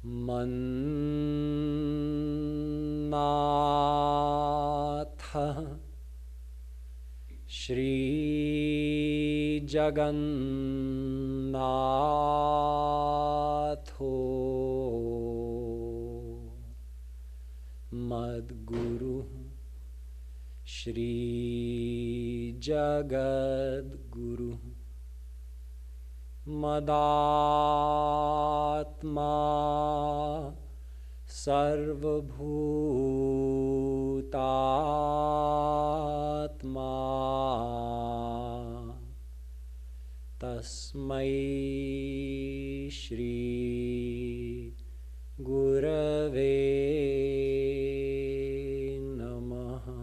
Mannatha Shri Jagannatho Madguru Shri Jagadguru Madatma Sarvabhutatma Tasmai Shri Gurave Namaha.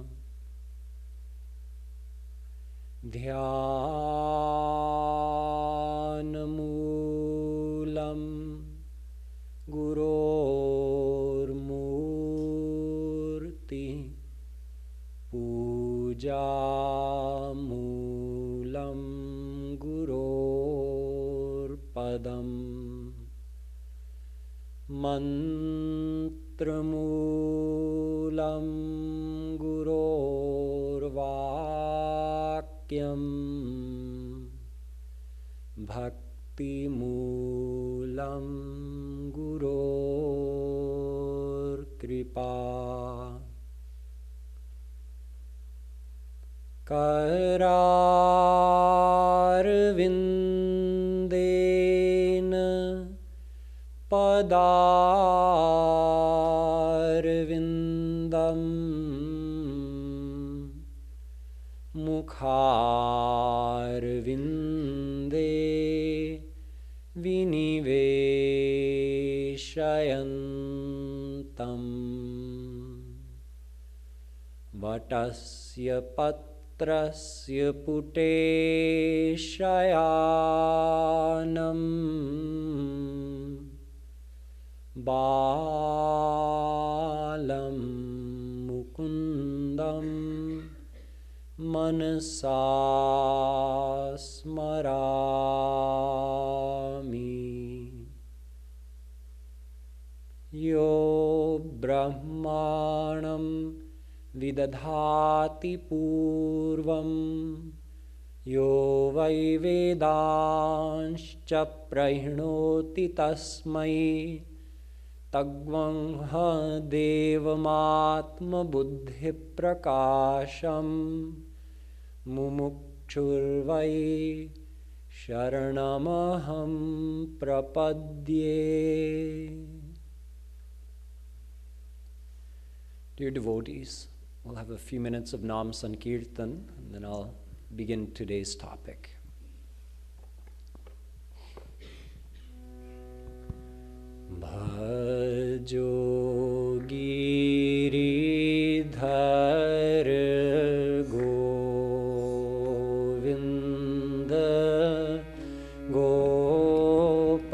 Dhyanamoolam Gurormurti Pujamoolam Gurorpadam Mantramoolam Gurorvakyam Bhaktimoolam Guror Kripa. Kararvindena Padarvindam Mukharvinde Viniveshayantam Vatasya Patrasya Puteshayanam Balam Mukundam Manasa Smarami. Yo Brahmanam Vidadhati Purvam Yo Vai Vedanscha Prahinoti Tasmai Tagvangha Devamatma Buddhi Prakasham Mumukchurvai Sharanamaham Prapadye. Dear devotees, we'll have a few minutes of Nam Sankirtan, and then I'll begin today's topic. Bhajo Giridhar Govinda Gopala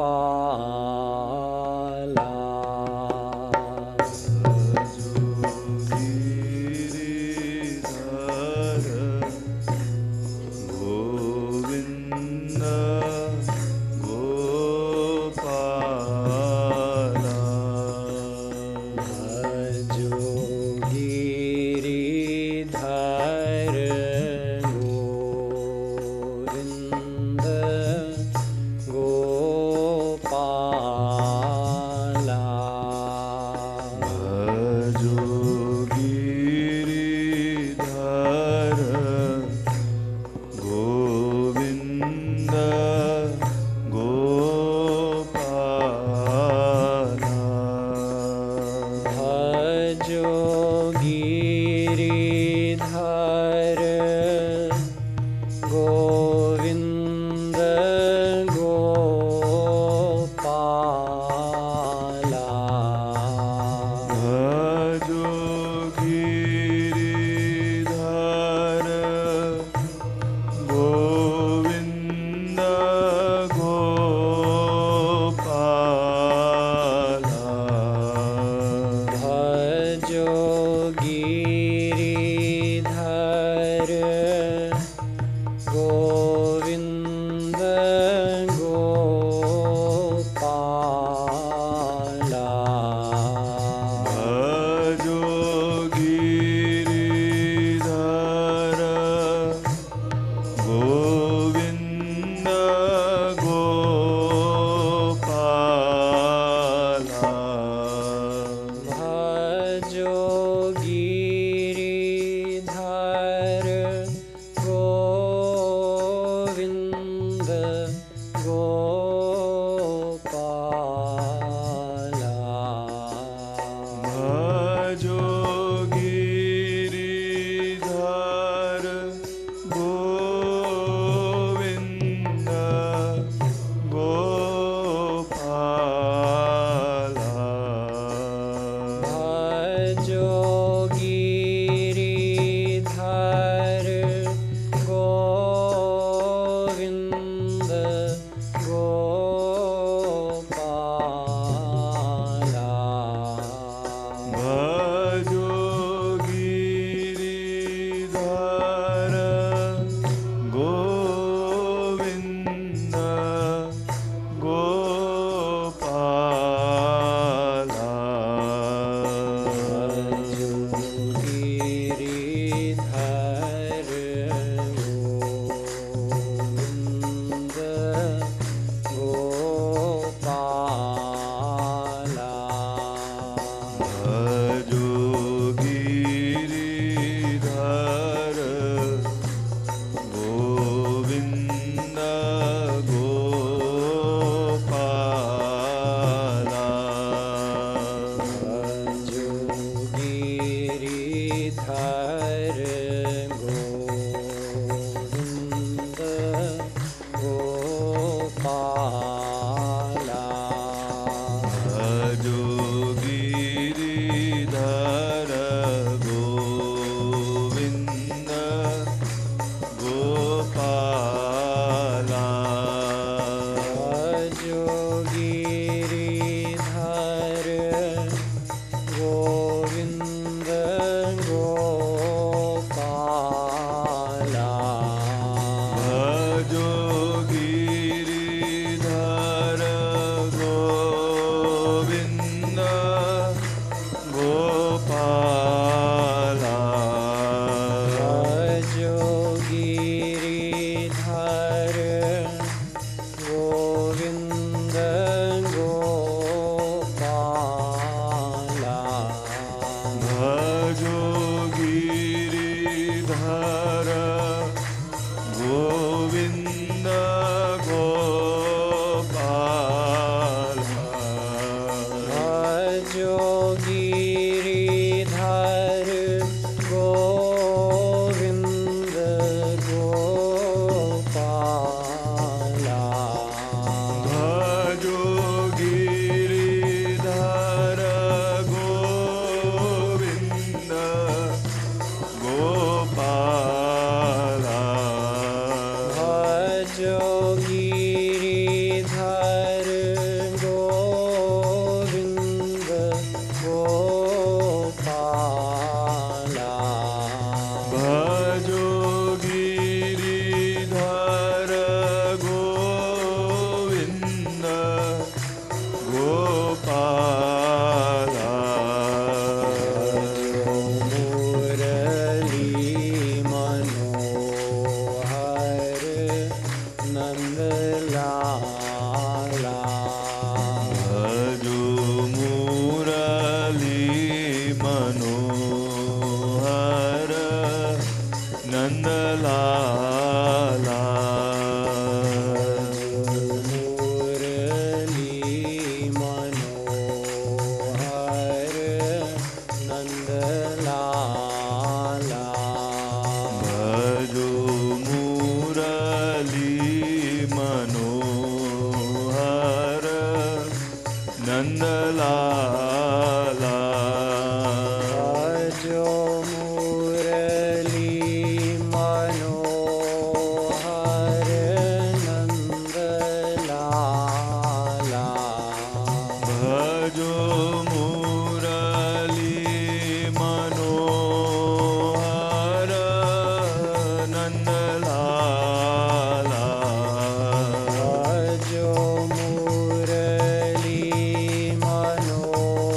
Mano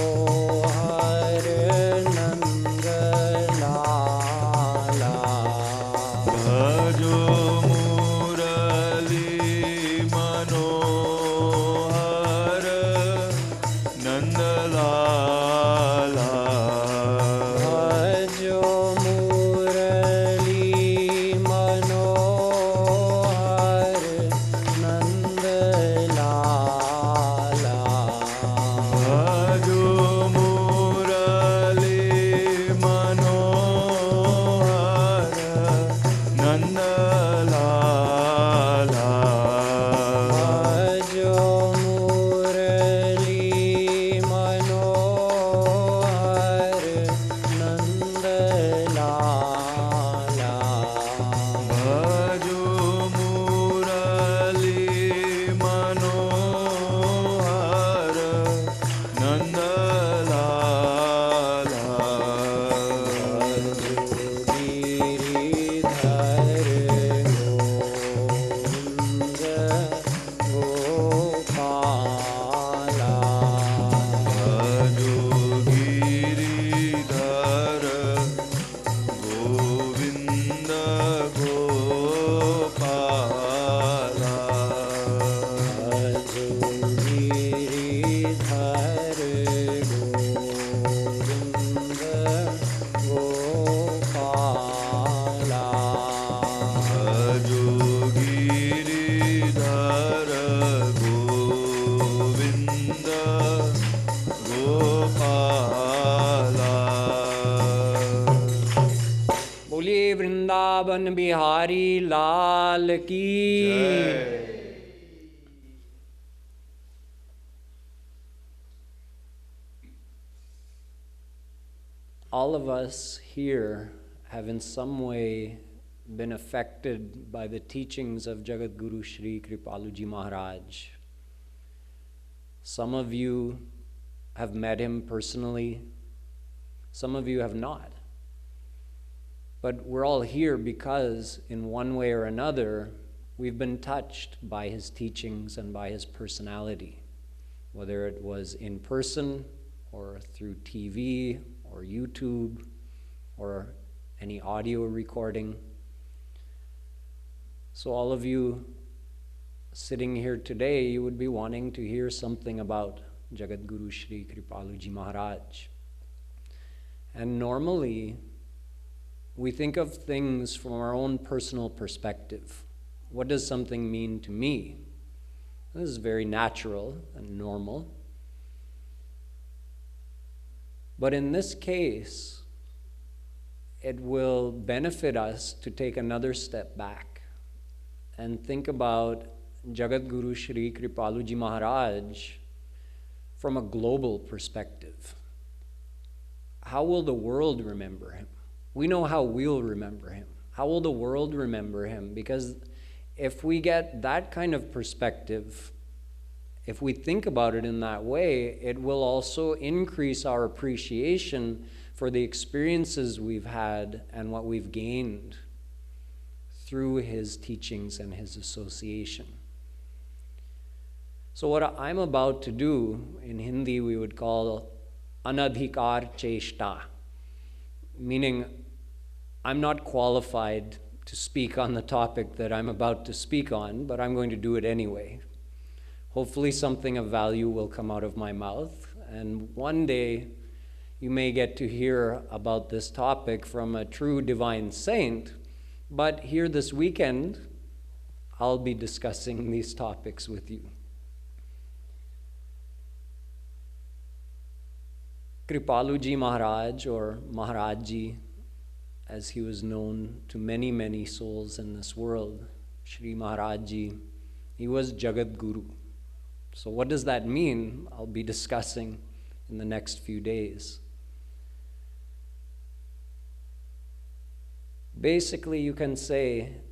Mohan Bihari Lal ki. Jai. All of us here have in some way been affected by the teachings of Jagadguru Shree Kripaluji Maharaj. Some of you have met him personally, some of you have not. But we're all here because, in one way or another, we've been touched by his teachings and by his personality, whether it was in person or through TV or YouTube or any audio recording. So all of you sitting here today, you would be wanting to hear something about Jagadguru Shree Kripaluji Maharaj. And normally, we think of things from our own personal perspective. What does something mean to me? This is very natural and normal. But in this case, it will benefit us to take another step back and think about Jagadguru Shree Kripaluji Maharaj from a global perspective. How will the world remember him? We know how we'll remember him. How will the world remember him? Because if we get that kind of perspective, if we think about it in that way, it will also increase our appreciation for the experiences we've had and what we've gained through his teachings and his association. So what I'm about to do, in Hindi we would call anadhikar cheshta, meaning I'm not qualified to speak on the topic that I'm about to speak on, but I'm going to do it anyway. Hopefully something of value will come out of my mouth, and one day you may get to hear about this topic from a true divine saint, but here this weekend, I'll be discussing these topics with you. Kripaluji Maharaj, or Maharajji, as he was known to many, many souls in this world, Sri Maharajji, he was Jagadguru. So what does that mean? I'll be discussing in the next few days. Basically, you can say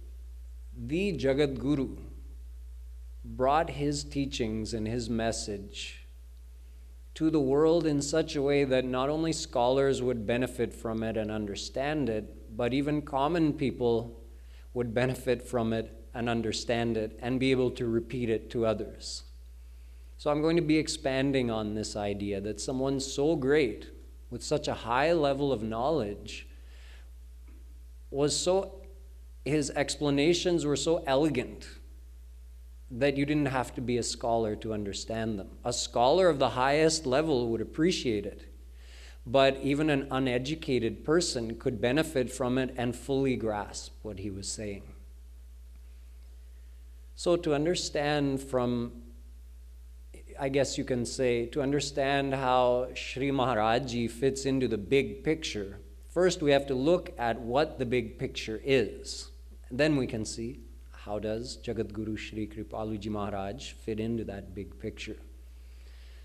the Jagadguru brought his teachings and his message to the world in such a way that not only scholars would benefit from it and understand it, but even common people would benefit from it and understand it and be able to repeat it to others. So I'm going to be expanding on this idea that someone so great, with such a high level of knowledge, his explanations were so elegant that you didn't have to be a scholar to understand them. A scholar of the highest level would appreciate it, but even an uneducated person could benefit from it and fully grasp what he was saying. So to understand I guess you can say, to understand how Sri Maharajji fits into the big picture, first we have to look at what the big picture is. And then we can see, how does Jagadguru Shree Kripaluji Maharaj fit into that big picture?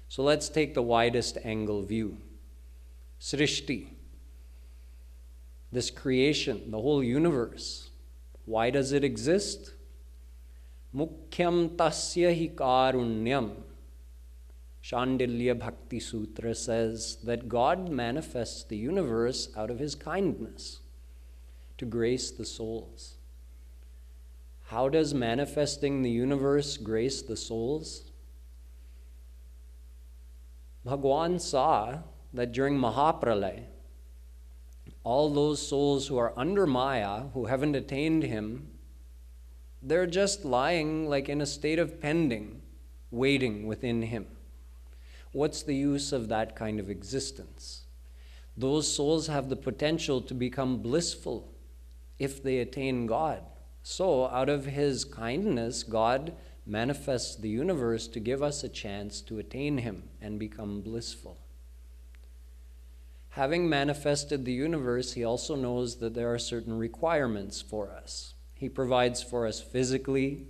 So let's take the widest angle view. Srishti, this creation, the whole universe, why does it exist? Mukhyam tasya hi karunyam. Shandilya Bhakti Sutra says that God manifests the universe out of his kindness to grace the souls. How does manifesting the universe grace the souls? Bhagwan saw that during Mahapralaya, all those souls who are under Maya, who haven't attained him, they're just lying like in a state of pending, waiting within him. What's the use of that kind of existence? Those souls have the potential to become blissful if they attain God. So, out of his kindness, God manifests the universe to give us a chance to attain him and become blissful. having manifested the universe, he also knows that there are certain requirements for us. He provides for us physically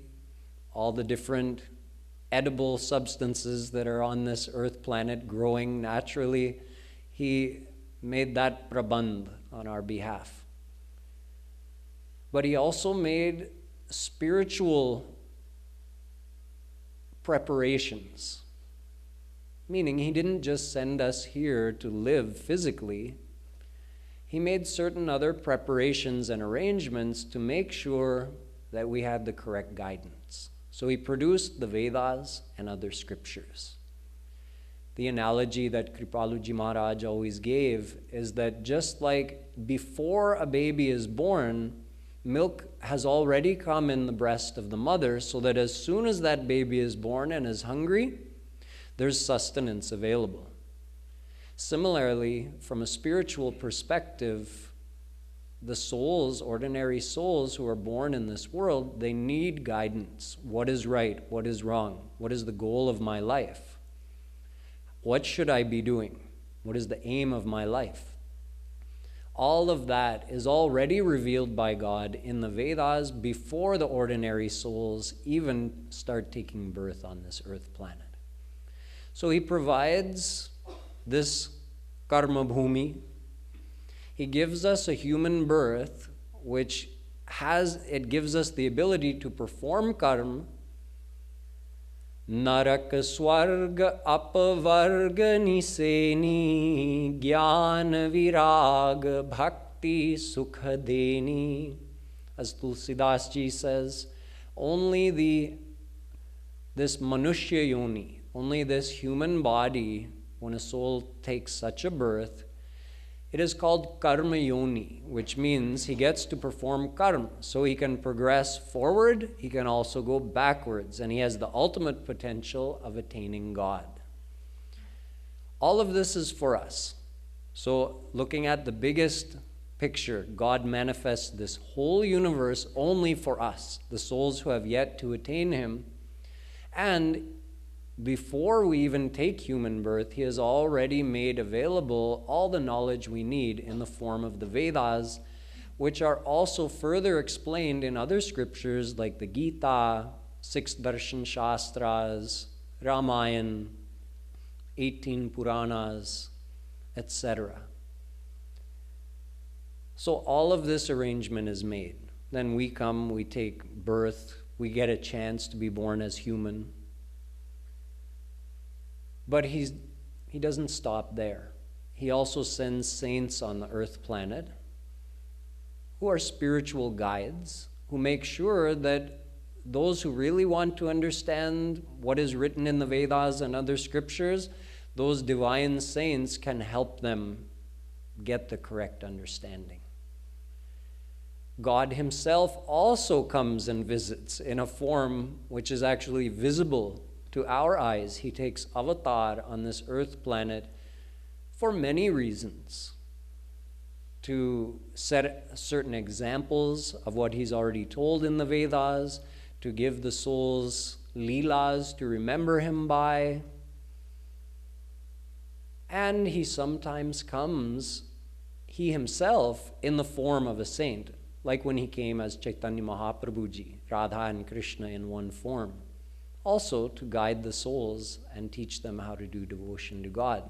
all the different edible substances that are on this earth planet growing naturally. He made that prabandh on our behalf. But he also made spiritual preparations, meaning he didn't just send us here to live physically. He made certain other preparations and arrangements to make sure that we had the correct guidance. So he produced the Vedas and other scriptures. The analogy that Kripaluji Maharaj always gave is that just like before a baby is born, milk has already come in the breast of the mother, so that as soon as that baby is born and is hungry, there's sustenance available. Similarly, from a spiritual perspective, the souls, ordinary souls who are born in this world, they need guidance. What is right? What is wrong? What is the goal of my life? What should I be doing? What is the aim of my life? All of that is already revealed by God in the Vedas before the ordinary souls even start taking birth on this earth planet. So he provides this karma bhumi. He gives us a human birth, which gives us the ability to perform karma. Narak swarga apavarga niseni jnana virag bhakti sukha deni. As Tulsidas ji says, only this manushya yoni, only this human body, when a soul takes such a birth, it is called karma yoni, which means he gets to perform karma. So he can progress forward, he can also go backwards, and he has the ultimate potential of attaining God. All of this is for us. So looking at the biggest picture, God manifests this whole universe only for us, the souls who have yet to attain him. And before we even take human birth, he has already made available all the knowledge we need in the form of the Vedas, which are also further explained in other scriptures like the Gita, 6 Darshan Shastras, Ramayana, 18 Puranas, etc. So all of this arrangement is made. Then we come, we take birth, we get a chance to be born as human. But he doesn't stop there. He also sends saints on the earth planet who are spiritual guides, who make sure that those who really want to understand what is written in the Vedas and other scriptures, those divine saints can help them get the correct understanding. God himself also comes and visits in a form which is actually visible to our eyes. He takes avatar on this earth planet for many reasons. To set certain examples of what he's already told in the Vedas, to give the souls leelas to remember him by. And he sometimes comes, he himself, in the form of a saint, like when he came as Chaitanya Mahaprabhuji, Radha and Krishna in one form. Also to guide the souls and teach them how to do devotion to God.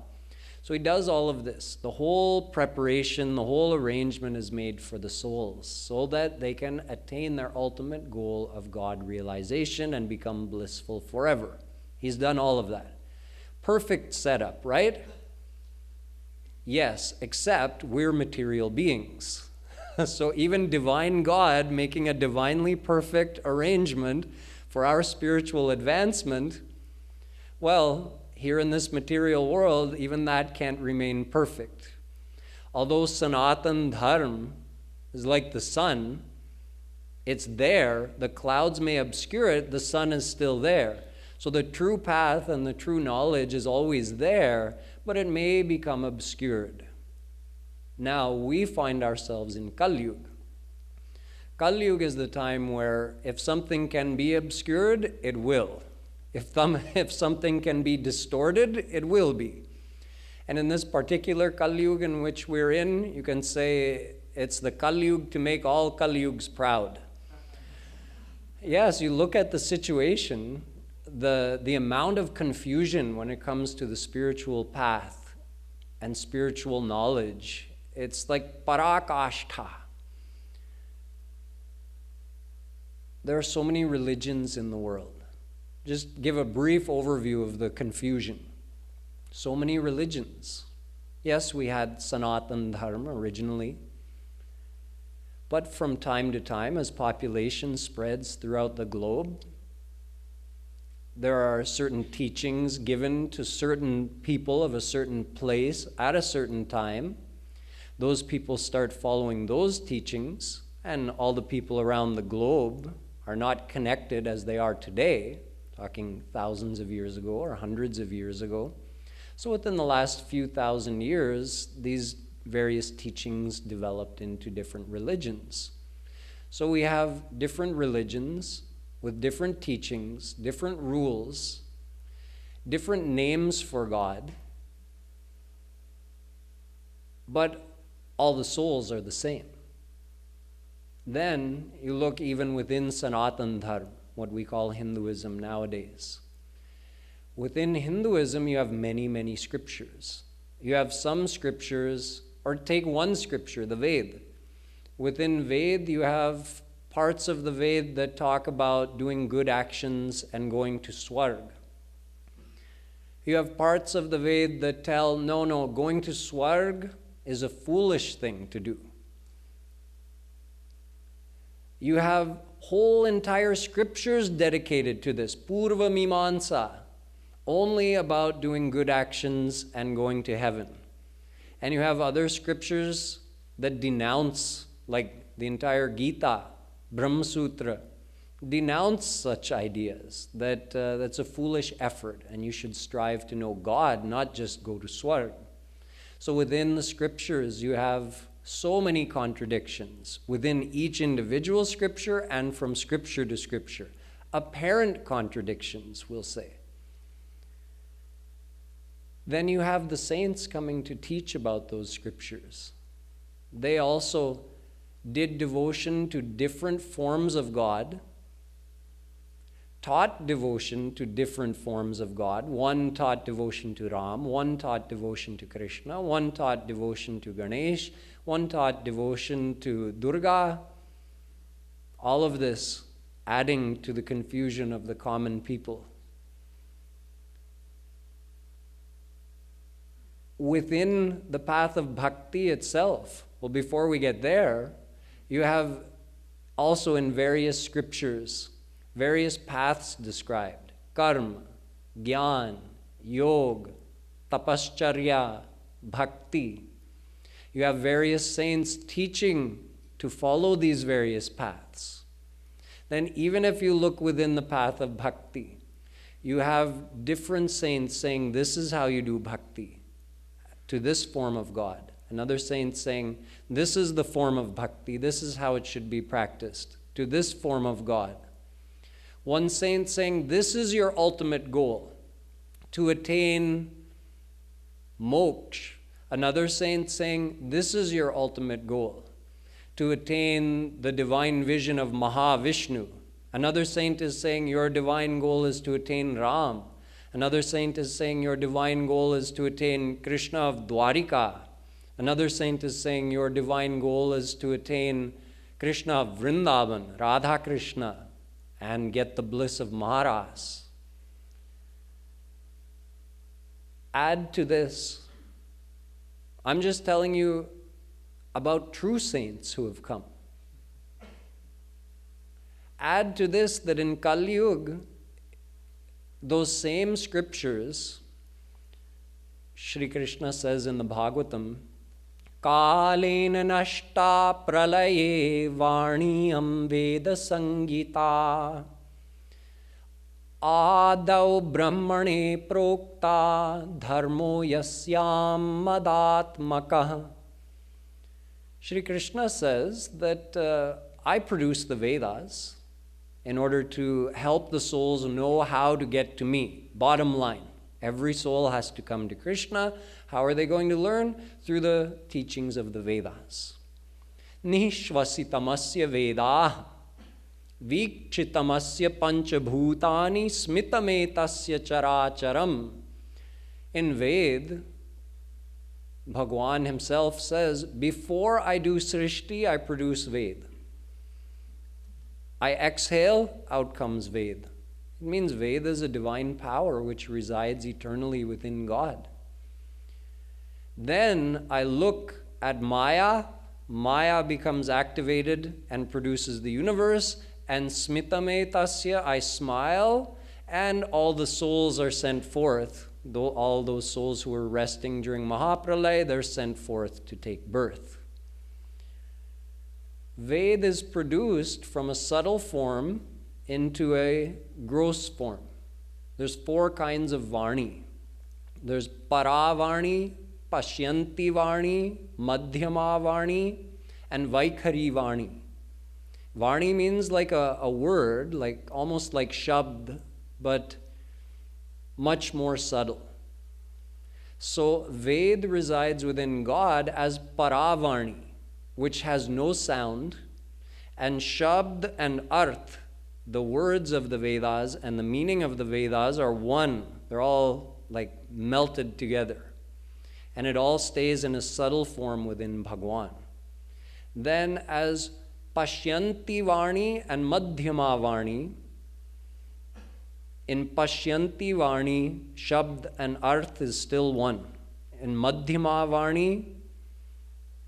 So he does all of this. The whole preparation, the whole arrangement is made for the souls so that they can attain their ultimate goal of God realization and become blissful forever. He's done all of that. Perfect setup, right? Yes, except we're material beings. So even divine God making a divinely perfect arrangement for our spiritual advancement, well, here in this material world, even that can't remain perfect. Although Sanatan Dharma is like the sun, it's there, the clouds may obscure it, the sun is still there. So the true path and the true knowledge is always there, but it may become obscured. Now we find ourselves in Kali Yuga. Kali Yuga is the time where if something can be obscured, it will. If something can be distorted, it will be. And in this particular Kali Yuga in which we're in, you can say it's the Kali Yuga to make all Kali Yugas proud. Yes, you look at the situation, the amount of confusion when it comes to the spiritual path and spiritual knowledge, it's like parakashtha. There are so many religions in the world. Just give a brief overview of the confusion. So many religions. Yes, we had Sanatan Dharma originally. But from time to time, as population spreads throughout the globe, there are certain teachings given to certain people of a certain place at a certain time. Those people start following those teachings, and all the people around the globe are not connected as they are today, talking thousands of years ago or hundreds of years ago. So within the last few thousand years, these various teachings developed into different religions. So we have different religions with different teachings, different rules, different names for God, but all the souls are the same. Then you look even within Sanatan Dharma, what we call Hinduism nowadays. Within Hinduism, you have many, many scriptures. You have some scriptures, or take one scripture, the Ved. Within Ved, you have parts of the Ved that talk about doing good actions and going to Swarg. You have parts of the Ved that tell, no, going to Swarg is a foolish thing to do. You have whole entire scriptures dedicated to this, Purva Mimansa, only about doing good actions and going to heaven. And you have other scriptures that denounce, like the entire Gita, Brahma Sutra, denounce such ideas, that that's a foolish effort and you should strive to know God, not just go to Swarg. So within the scriptures, you have so many contradictions within each individual scripture and from scripture to scripture. Apparent contradictions, we'll say. Then you have the saints coming to teach about those scriptures. They also did devotion to different forms of God, taught devotion to different forms of God. One taught devotion to Ram, one taught devotion to Krishna, one taught devotion to Ganesh, one taught devotion to Durga. All of this adding to the confusion of the common people. Within the path of bhakti itself, well, before we get there, you have also in various scriptures, various paths described. Karma, Gyan, Yoga, Tapascharya, Bhakti. You have various saints teaching to follow these various paths. Then even if you look within the path of bhakti, you have different saints saying this is how you do bhakti to this form of God. Another saint saying this is the form of bhakti, this is how it should be practiced to this form of God. One saint saying this is your ultimate goal, to attain moksha. Another saint saying this is your ultimate goal, to attain the divine vision of Mahavishnu. Another saint is saying your divine goal is to attain Ram. Another saint is saying your divine goal is to attain Krishna of Dwarika. Another saint is saying your divine goal is to attain Krishna of Vrindavan, Radha Krishna, and get the bliss of Maharaj. Add to this, I'm just telling you about true saints who have come. Add to this that in Kali Yuga, those same scriptures, Shri Krishna says in the Bhagavatam, Kalena nashta pralaye varniyam veda sangita Adau brahmane prokta dharmo yasyam madatmakah. Shri Krishna says that I produce the Vedas in order to help the souls know how to get to me. Bottom line, Every soul has to come to Krishna. How are they going to learn? Through the teachings of the Vedas. Nishvasitamasya Vedah Vikchitamasya Panchabhutani Smitametasya Characharam. In Ved, Bhagwan himself says, before I do Srishti, I produce Ved. I exhale, out comes Ved. It means Ved is a divine power which resides eternally within God. Then I look at Maya. Maya becomes activated and produces the universe. And Smitametasya, I smile, and all the souls are sent forth. Though all those souls who were resting during Mahapralaya, they're sent forth to take birth. Ved is produced from a subtle form into a gross form. There's 4 kinds of Varni. There's Paravarni, Pashyanti Varni, Madhyama Varni, and Vaikhari Varni. Varni means like a word, like almost like Shabd, but much more subtle. So Ved resides within God as Paravarni, which has no sound, and Shabd and Arth, the words of the Vedas and the meaning of the Vedas are one. They're all like melted together. And it all stays in a subtle form within Bhagwan. Then as Pashyanti Varni and Madhyama Varni, in Pashyanti Varni, Shabd and Arth is still one. In Madhyama Varni,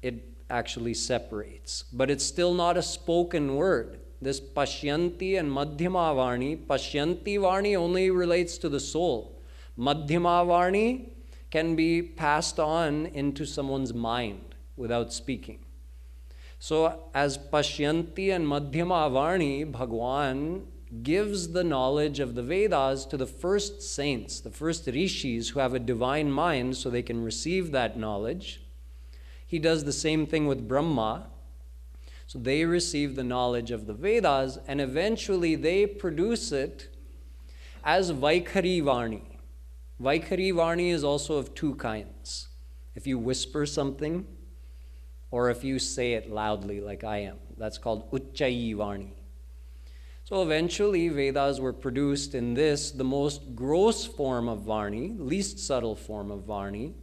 it actually separates. But it's still not a spoken word. This Pashyanti and Madhyama Varni, Pashyanti Varni only relates to the soul. Madhyama Varni can be passed on into someone's mind without speaking. So as Pashyanti and Madhyama Varni, Bhagwan gives the knowledge of the Vedas to the first saints, the first rishis who have a divine mind so they can receive that knowledge. He does the same thing with Brahma. So they receive the knowledge of the Vedas and eventually they produce it as Vaikhari Varni. Vaikhari Varni is also of 2 kinds. If you whisper something or if you say it loudly like I am, that's called Uchchayi Varni. So eventually Vedas were produced in this, the most gross form of Varni, least subtle form of Varni.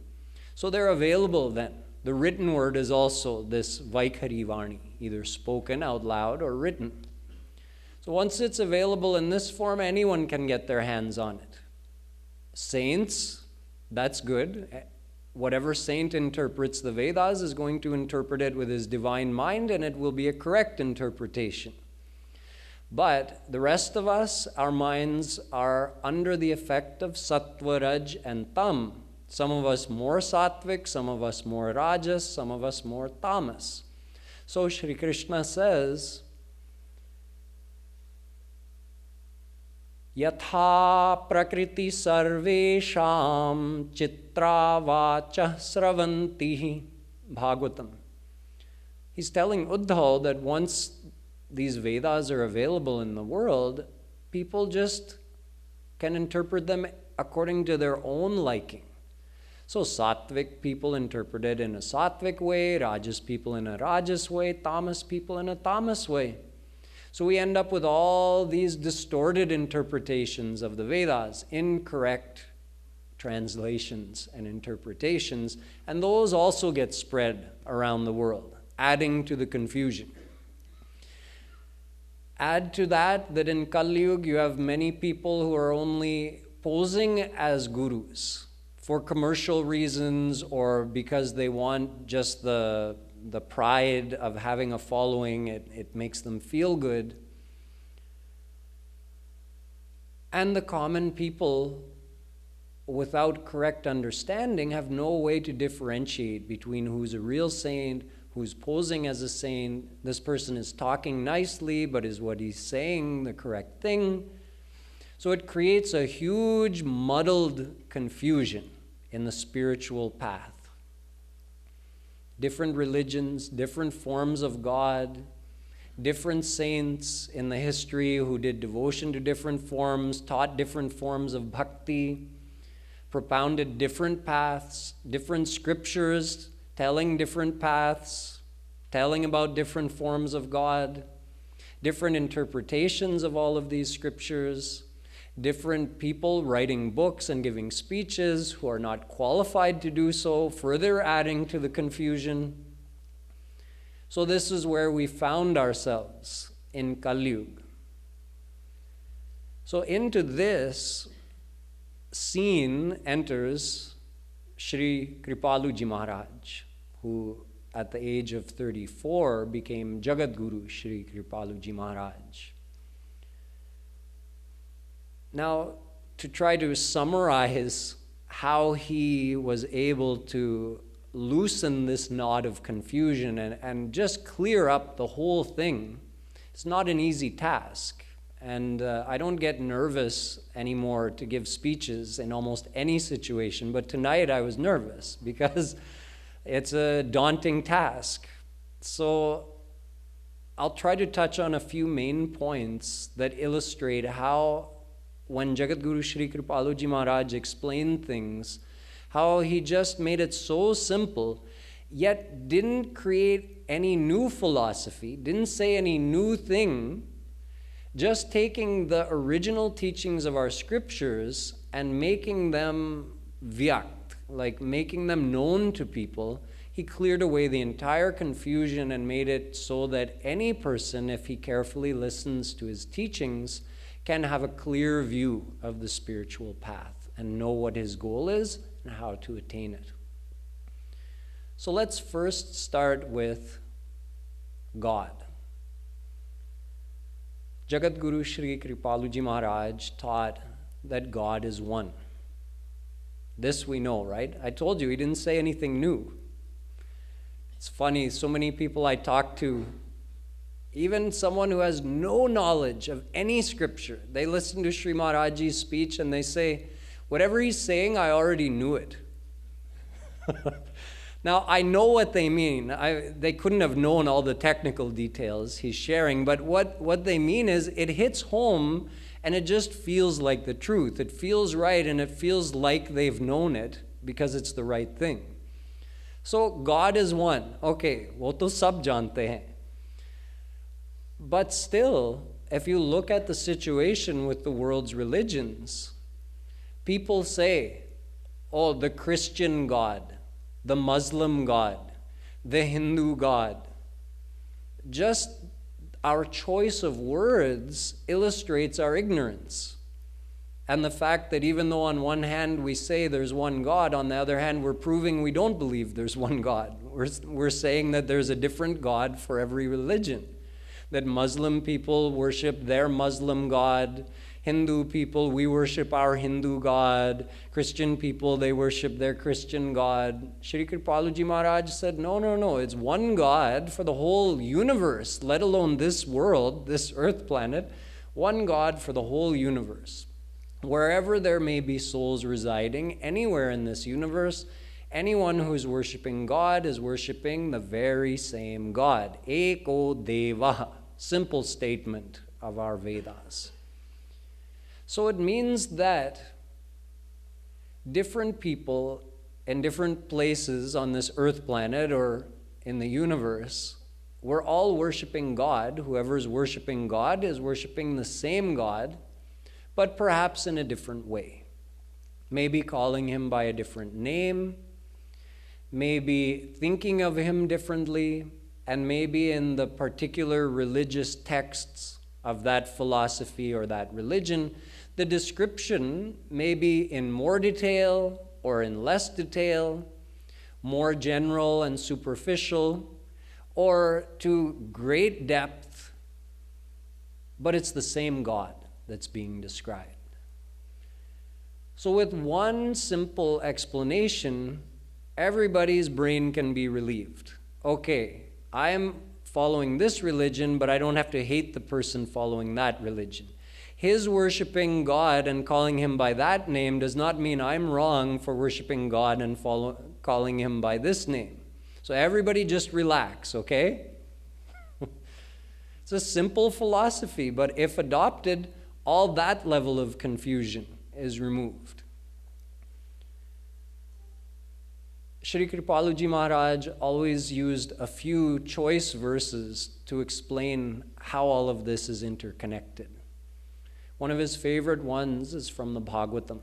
So they're available then. The written word is also this Vaikhari Varni, either spoken out loud or written. So once it's available in this form, anyone can get their hands on it. Saints, that's good. Whatever saint interprets the Vedas is going to interpret it with his divine mind, and it will be a correct interpretation. But the rest of us, our minds are under the effect of Sattva, Raj, and Tam. Some of us more sattvic, some of us more rajas, some of us more tamas. So Shri Krishna says, Yatha prakriti sarvesham chitra vacha sravanti. Bhagavatam. He's telling Uddhav that once these Vedas are available in the world, people just can interpret them according to their own liking. So sattvic people interpret it in a sattvic way, rajas people in a rajas way, tamas people in a tamas way. So we end up with all these distorted interpretations of the Vedas, incorrect translations and interpretations, and those also get spread around the world, adding to the confusion. Add to that in Kali Yuga you have many people who are only posing as gurus for commercial reasons or because they want just the pride of having a following. It makes them feel good. And the common people, without correct understanding, have no way to differentiate between who's a real saint, who's posing as a saint. This person is talking nicely, but is what he's saying the correct thing? So it creates a huge muddled confusion in the spiritual path. Different religions, different forms of God, different saints in the history who did devotion to different forms, taught different forms of bhakti. propounded different paths, different scriptures telling different paths, telling about different forms of God, different interpretations of all of these scriptures, different people writing books and giving speeches who are not qualified to do so, further adding to the confusion. So this is where we found ourselves in Kali Yuga. So into this scene enters Shree Kripaluji Maharaj, who at the age of 34 became Jagadguru Shree Kripaluji Maharaj. Now, to try to summarize how he was able to loosen this knot of confusion and just clear up the whole thing, it's not an easy task. And I don't get nervous anymore to give speeches in almost any situation, but tonight I was nervous because it's a daunting task. So I'll try to touch on a few main points that illustrate how, when Jagadguru Shree Kripaluji Maharaj explained things, how he just made it so simple, yet didn't create any new philosophy, didn't say any new thing, just taking the original teachings of our scriptures and making them vyakt, like making them known to people. He cleared away the entire confusion and made it so that any person, if he carefully listens to his teachings, can have a clear view of the spiritual path and know what his goal is and how to attain it. So let's first start with God. Jagadguru Shree Kripaluji Maharaj taught that God is one. This we know, right? I told you he didn't say anything new. It's funny, so many people I talk to, even someone who has no knowledge of any scripture, they listen to Sri Maharajji's speech and they say, whatever he's saying, I already knew it. Now, I know what they mean. They couldn't have known all the technical details he's sharing, but what they mean is it hits home and it just feels like the truth. It feels right and it feels like they've known it because it's the right thing. So God is one. Okay, wo to sab jante hain. But still, if you look at the situation with the world's religions, people say, oh, the Christian God, the Muslim God, the Hindu God. Just our choice of words illustrates our ignorance. And the fact that even though on one hand we say there's one God, on the other hand we're proving we don't believe there's one God. We're saying that there's a different God for every religion. That Muslim people worship their Muslim God, Hindu people, we worship our Hindu God, Christian people, they worship their Christian God. Sri Kripaluji Maharaj said, no, it's one God for the whole universe, let alone this world, this earth planet, one God for the whole universe. Wherever there may be souls residing, anywhere in this universe, anyone who's worshiping God is worshiping the very same God. Eko Deva, simple statement of our Vedas. So it means that different people in different places on this earth planet or in the universe, we're all worshiping God. Whoever's worshiping God is worshiping the same God, but perhaps in a different way. Maybe calling him by a different name, maybe thinking of him differently, and maybe in the particular religious texts of that philosophy or that religion, the description may be in more detail or in less detail, more general and superficial, or to great depth, but it's the same God that's being described. So with one simple explanation, everybody's brain can be relieved. Okay, I'm following this religion, but I don't have to hate the person following that religion. His worshiping God and calling him by that name does not mean I'm wrong for worshiping God and calling him by this name. So everybody just relax, okay? It's a simple philosophy, but if adopted, all that level of confusion is removed. Shree Kripaluji Maharaj always used a few choice verses to explain how all of this is interconnected. One of his favorite ones is from the Bhagavatam.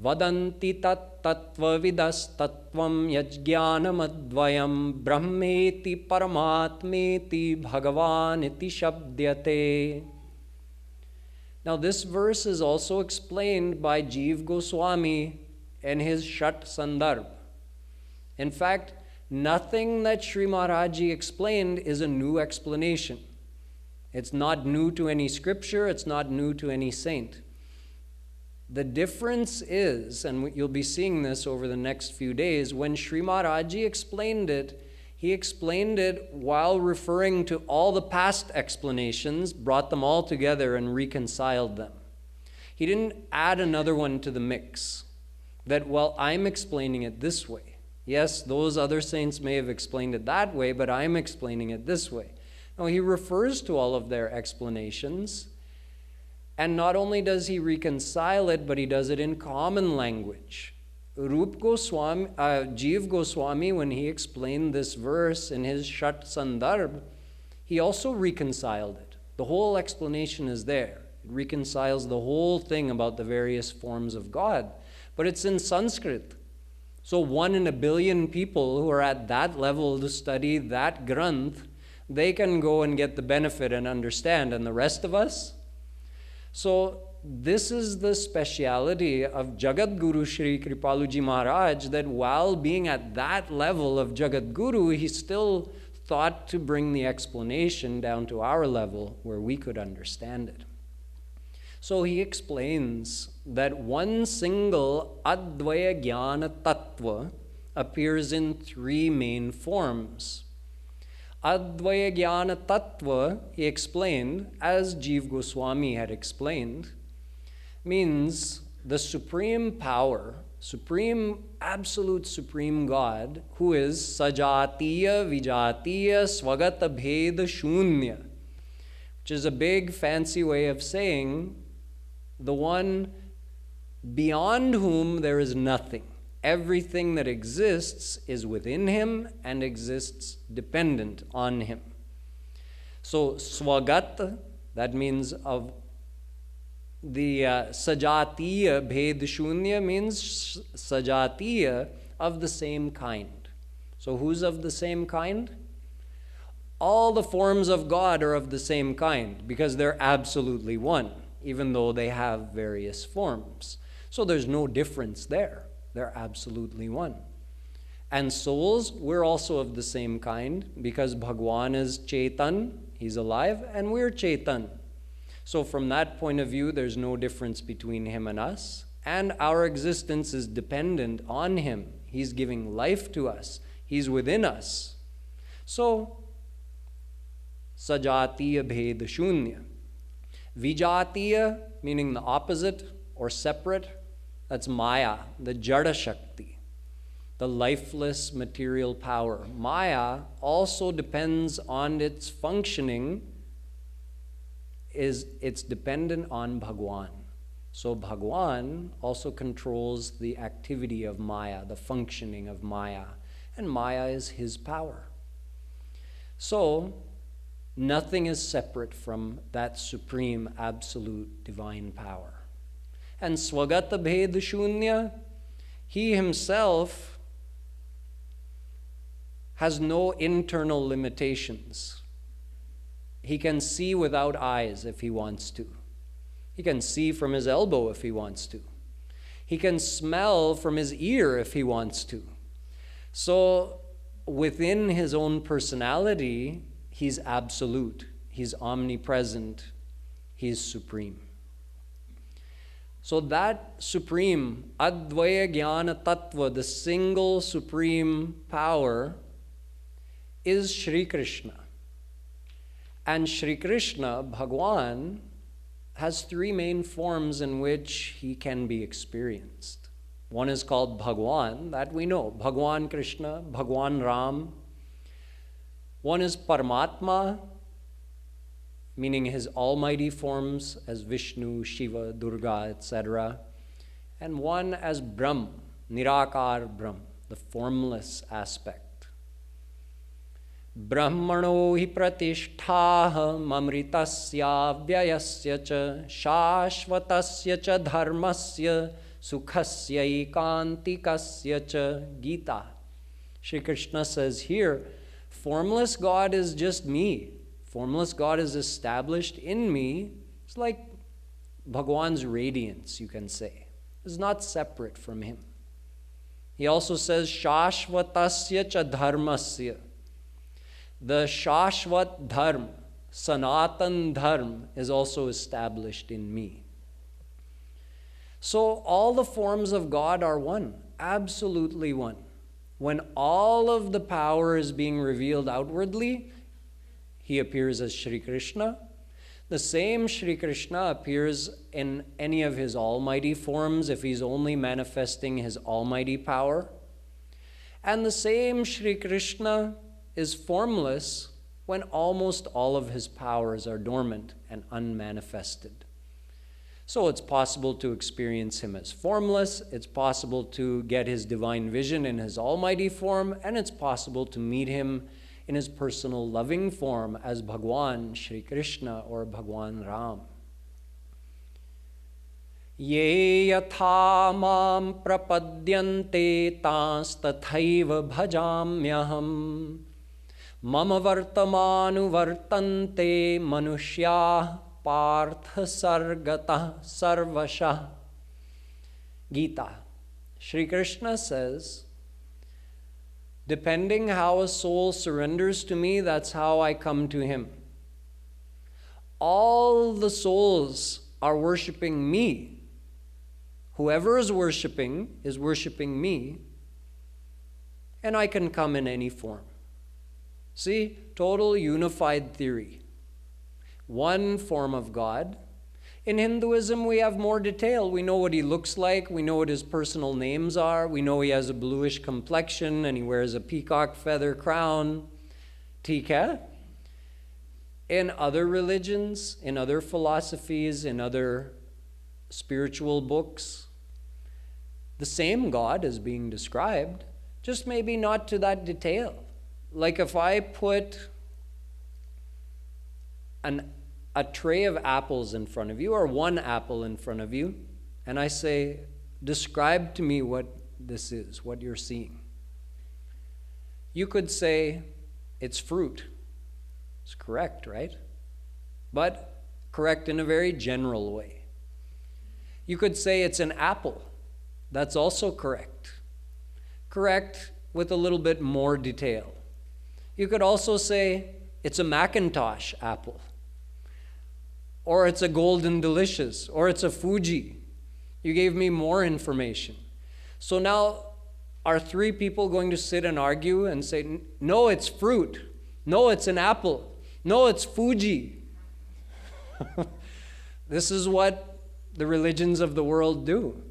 Vadanti tat tattva vidas tattvam yajnanam advayam brahmeti paramatmeti bhagavan iti shabdyate. Now this verse is also explained by Jiva Goswami in his Shat Sandarbh. In fact, nothing that Sri Maharaji explained is a new explanation. It's not new to any scripture, it's not new to any saint. The difference is, and you'll be seeing this over the next few days, when Sri Maharaji explained it, he explained it while referring to all the past explanations, brought them all together and reconciled them. He didn't add another one to the mix, that, well, I'm explaining it this way. Yes, those other saints may have explained it that way, but I'm explaining it this way. No, he refers to all of their explanations, and not only does he reconcile it, but he does it in common language. Jiva Goswami, when he explained this verse in his Shat Sandarbh, he also reconciled it. The whole explanation is there. It reconciles the whole thing about the various forms of God, but it's in Sanskrit. So 1 in a billion people who are at that level to study that granth, they can go and get the benefit and understand, and the rest of us? So this is the speciality of Jagadguru Shree Kripaluji Maharaj, that while being at that level of Jagadguru, he still thought to bring the explanation down to our level where we could understand it. So he explains that one single Advaya Jnana Tattva appears in 3 main forms. Advaya Jnana Tattva, he explained, as Jiva Goswami had explained, means the supreme power, absolute supreme God, who is Sajatiya Vijatiya Swagata Bheda Shunya, which is a big fancy way of saying the one beyond whom there is nothing. Everything that exists is within him and exists dependent on him. So Swagat, that means of the Sajatiya Bhed Shunya means Sajatiya, of the same kind. So who's of the same kind? All the forms of God are of the same kind because they're absolutely one, even though they have various forms. So there's no difference there. They're absolutely one. And souls, we're also of the same kind because Bhagwan is Chetan, he's alive, and we're Chetan. So from that point of view, there's no difference between him and us, and our existence is dependent on him. He's giving life to us. He's within us. So, Sajatiya Bhed Shunya. Vijatiya, meaning the opposite or separate, that's Maya, the Jada Shakti, the lifeless material power. Maya also depends on its functioning, it's dependent on Bhagwan. So Bhagwan also controls the activity of Maya, the functioning of Maya, and Maya is his power. So nothing is separate from that supreme, absolute, divine power. And Swagata Bhed Shunya, he himself has no internal limitations. He can see without eyes if he wants to. He can see from his elbow if he wants to. He can smell from his ear if he wants to. So within his own personality, he's absolute, he's omnipresent, he's supreme. So that supreme Advaya Jnana Tattva, the single supreme power, is Shri Krishna. And Shri Krishna, Bhagwan, has 3 main forms in which he can be experienced. One is called Bhagwan, that we know, Bhagwan Krishna, Bhagwan Ram. One is Paramatma, meaning his almighty forms as Vishnu, Shiva, Durga, etc. And one as Brahm, Nirakar Brahm, the formless aspect. Brahmano hi pratishthaha mamritasya vyayasya cha shashvatasya cha dharmasya sukhasya ikantikasya cha. Gita. Shri Krishna says here, formless God is just me. Formless God is established in me. It's like Bhagwan's radiance, you can say. It's not separate from him. He also says, shashvatasya cha dharmasya. The Shashvat Dharma, Sanatan Dharma, is also established in me. So all the forms of God are one, absolutely one. When all of the power is being revealed outwardly, he appears as Shri Krishna. The same Shri Krishna appears in any of his almighty forms if he's only manifesting his almighty power. And the same Shri Krishna is formless when almost all of his powers are dormant and unmanifested. So it's possible to experience him as formless, it's possible to get his divine vision in his almighty form, and it's possible to meet him in his personal loving form as Bhagwan Shri Krishna or Bhagwan Ram. Ye yatha mam prapadyante tas tathaiva bhajamyaham mama vartamanu vartante manushya partha sargata sarvasha. Gita. Shri Krishna says, depending how a soul surrenders to me, that's how I come to him. All the souls are worshiping me. Whoever is worshiping me, and I can come in any form. See, total unified theory. One form of God. In Hinduism, we have more detail. We know what he looks like. We know what his personal names are. We know he has a bluish complexion and he wears a peacock feather crown. Theek hai? In other religions, in other philosophies, in other spiritual books, the same God is being described, just maybe not to that detail. Like if I put a tray of apples in front of you, or one apple in front of you, and I say, describe to me what this is, what you're seeing. You could say, it's fruit. It's correct, right? But correct in a very general way. You could say it's an apple. That's also correct. Correct with a little bit more detail. You could also say it's a Macintosh apple, or it's a Golden Delicious, or it's a Fuji. You gave me more information. So now, are three people going to sit and argue and say, no, it's fruit. No, it's an apple. No, it's Fuji. This is what the religions of the world do.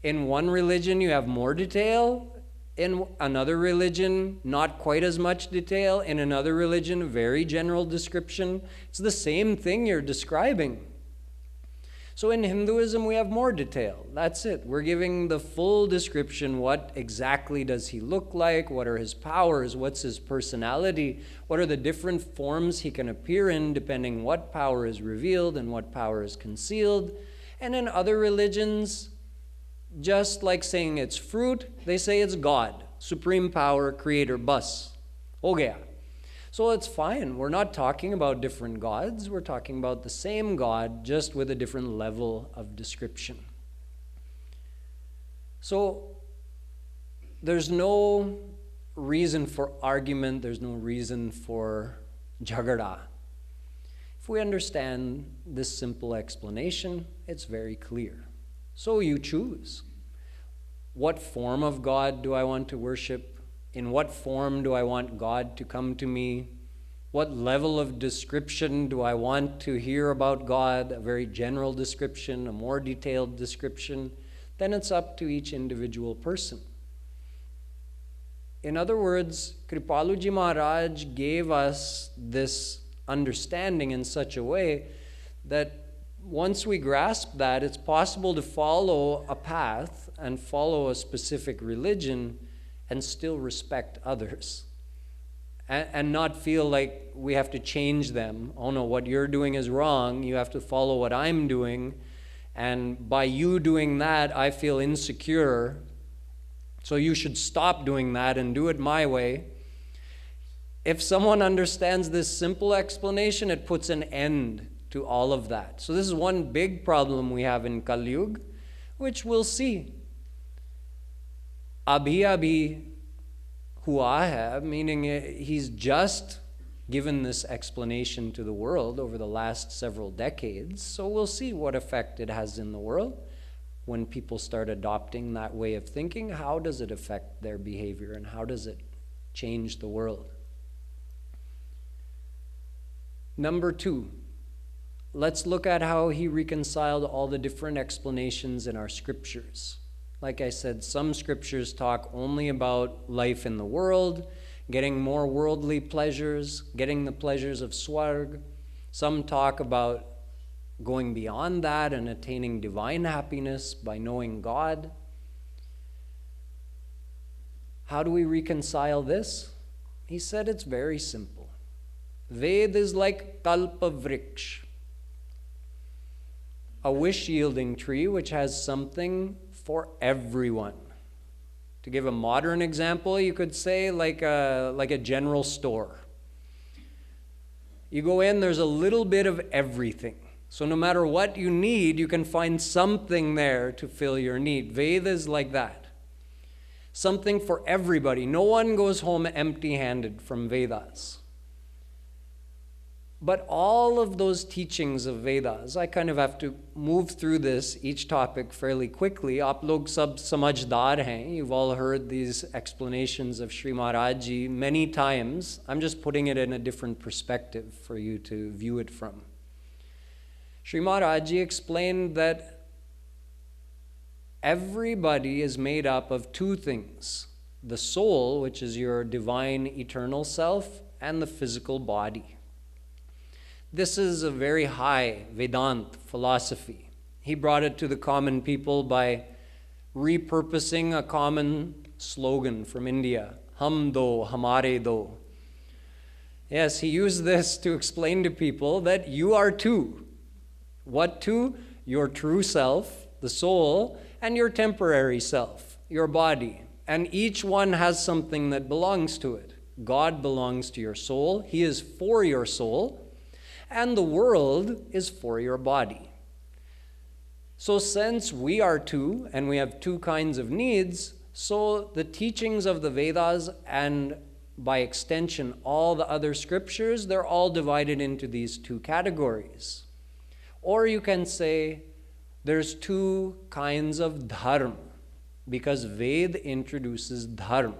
In one religion, you have more detail. In another religion, not quite as much detail. In another religion, very general description. It's the same thing you're describing. So in Hinduism, we have more detail. That's it. We're giving the full description. What exactly does he look like? What are his powers? What's his personality? What are the different forms he can appear in, depending what power is revealed and what power is concealed? And in other religions, just like saying it's fruit, they say it's God, supreme power, creator, bus. Ho gaya. So it's fine. We're not talking about different gods. We're talking about the same God, just with a different level of description. So there's no reason for argument. There's no reason for jagada. If we understand this simple explanation, it's very clear. So you choose. What form of God do I want to worship? In what form do I want God to come to me? What level of description do I want to hear about God? A very general description, a more detailed description? Then it's up to each individual person. In other words, Kripaluji Maharaj gave us this understanding in such a way that once we grasp that, it's possible to follow a path and follow a specific religion and still respect others. And not feel like we have to change them. Oh no, what you're doing is wrong. You have to follow what I'm doing. And by you doing that, I feel insecure. So you should stop doing that and do it my way. If someone understands this simple explanation, it puts an end to all of that. So this is one big problem we have in Kali Yuga, which we'll see. Abhi abhi hua hai, meaning he's just given this explanation to the world over the last several decades. So we'll see what effect it has in the world. When people start adopting that way of thinking, how does it affect their behavior and how does it change the world? Number 2, let's look at how he reconciled all the different explanations in our scriptures. Like I said, some scriptures talk only about life in the world, getting more worldly pleasures, getting the pleasures of Swarg. Some talk about going beyond that and attaining divine happiness by knowing God. How do we reconcile this? He said it's very simple. Ved is like kalpa vriksh, a wish-yielding tree which has something for everyone. To give a modern example, you could say like a general store. You go in, there's a little bit of everything. So no matter what you need, you can find something there to fill your need. Veda is like that. Something for everybody. No one goes home empty-handed from Vedas. But all of those teachings of Vedas, I kind of have to move through each topic fairly quickly. Aap log sab samajhdar hain. You've all heard these explanations of Sri Maharaj Ji many times. I'm just putting it in a different perspective for you to view it from. Sri Maharaj Ji explained that everybody is made up of 2 things. The soul, which is your divine eternal self, and the physical body. This is a very high Vedant philosophy. He brought it to the common people by repurposing a common slogan from India, Hum do, hamare do. Yes, he used this to explain to people that you are 2. What 2? Your true self, the soul, and your temporary self, your body. And each one has something that belongs to it. God belongs to your soul. He is for your soul. And the world is for your body. So since we are 2, and we have 2 kinds of needs, so the teachings of the Vedas and by extension all the other scriptures, they're all divided into these 2 categories. Or you can say there's 2 kinds of dharma, because Ved introduces dharma.